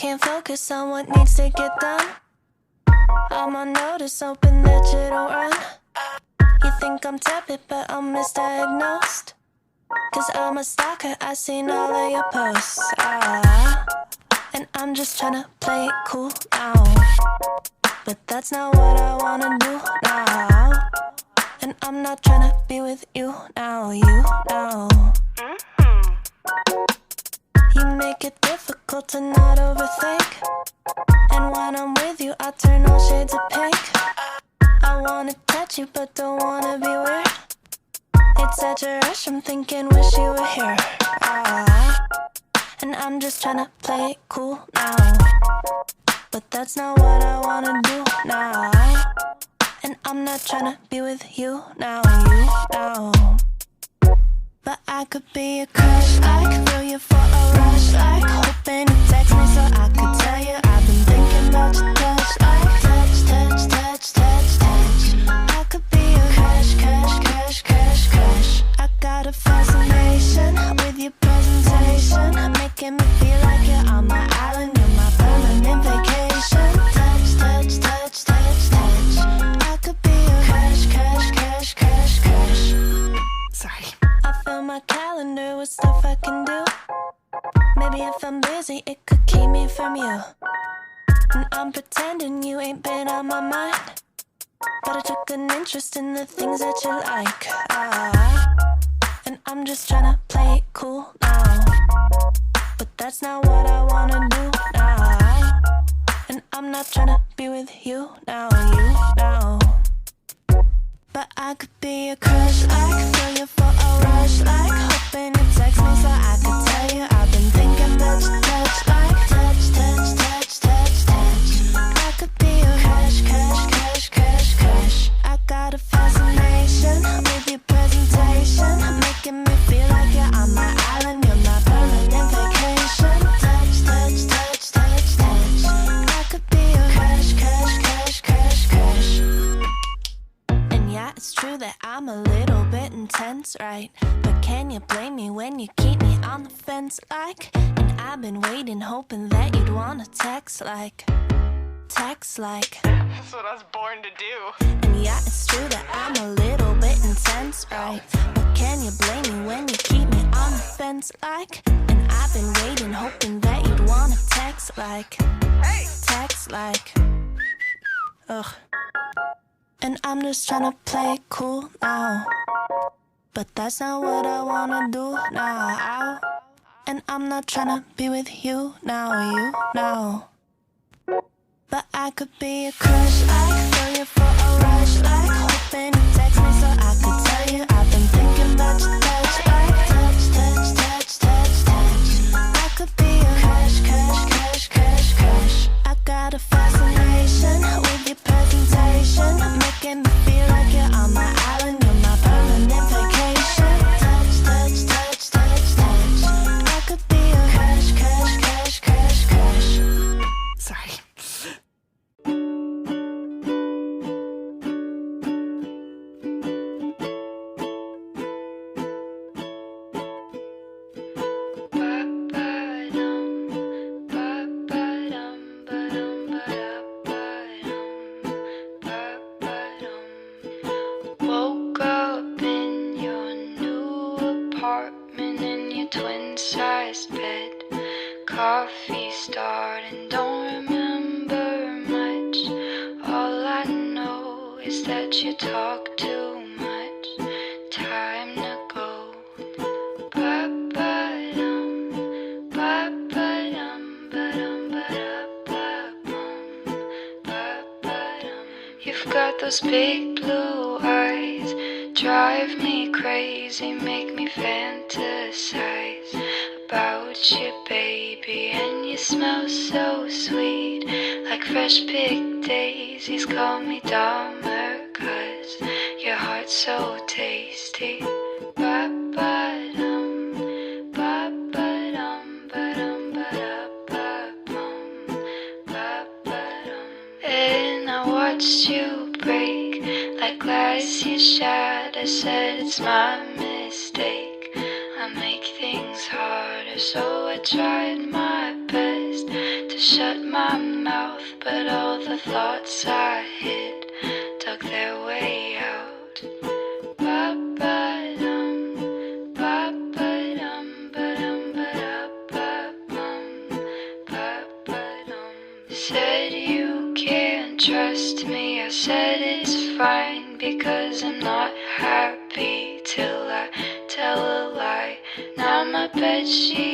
can't focus on what needs to get done. I'm on notice, hoping that you don't run. You think I'm tepid, but I'm misdiagnosed. Cause I'm a stalker, I seen all of your posts. And I'm just tryna play it cool now. But that's not what I wanna do now. And I'm not tryna be with you now, you now. You make it difficult to not overthink. And when I'm with you, I turn all shades of pink. I wanna touch you, but don't wanna be weird. It's such a rush, I'm thinking, wish you were here. And I'm just tryna play it cool now. But that's not what I wanna do now. And I'm not tryna be with you now, you now. But I could be a crush, like feel you for a rush, like hoping you text me so I could tell you I've been thinking about your touch, like touch, touch, touch, touch, touch. I could be a crush, crush, crush, crush, crush. I got a fascination with your presentation, making me feel like you're on my island, you're my permanent vacation. Touch, touch, touch, touch, touch. I could be a crush, crush, crush, crush, crush. Sorry. I fill my calendar with stuff I can do. Maybe if I'm busy, it could keep me from you. And I'm pretending you ain't been on my mind, but I took an interest in the things that you like. And I'm just tryna play it cool now. But that's not what I wanna do now. And I'm not tryna be with you now, you now. But I could be a crush, like feel you for a rush, like hoping you text me so I could tell you I've been thinking about your touch, like touch, touch, touch, touch, touch. I could be a crush, crush, crush, crush, crush. I got a fascination with your presentation, making me feel like you're on my island, you're my permanent vacation. Touch, touch, touch, touch, touch. I could be a crush, crush, crush, crush, crush. Yeah, it's true that I'm a little bit intense, right? But can you blame me when you keep me on the fence, like? And I've been waiting, hoping that you'd wanna text like. That's what I was born to do. And yeah, it's true that I'm a little bit intense, right? But can you blame me when you keep me on the fence, like? And I've been waiting, hoping that you'd wanna text like. Text like. Ugh. And I'm just tryna play it cool now. But that's not what I wanna do now. And I'm not tryna be with you now, you now. But I could be a crush, like feel you for a rush, like hoping you text me so I could tell you I've been thinking about your touch, like touch, touch, touch, touch, touch. I could be a crush, crush, crush, crush, crush. I got a fascination with your presentation, making me feel like you're on my island, you're my permanent vacation. Touch, touch, touch, touch, touch. I could be a crush, crush, crush, crush, crush. Sorry. Coffee starting, don't remember much. All I know is that you talk too much. Time to go. Ba-ba-dum, ba-ba-dum, ba-dum, ba-da-ba-bum, ba-ba-dum. You've got those big blue eyes, drive me crazy, make me fantasize about you, baby. And you smell so sweet, like fresh picked daisies. Call me Dahmer, 'cause your heart's so tasty. Ba-ba-dum, ba-ba-dum, ba-dum, ba-da-ba-bum, ba-ba-dum. And I watched you break like glass you shattered. I said it's my mistake, I make things harder, so I tried my best to shut my mouth, but all the thoughts I hid dug their way out. Ba-ba-dum, ba-ba-dum, ba-dum, ba-da-ba-bum, ba-ba-dum. Said you can't trust me, I said it's fine, because I'm not happy till I tell a lie. Now my bedsheet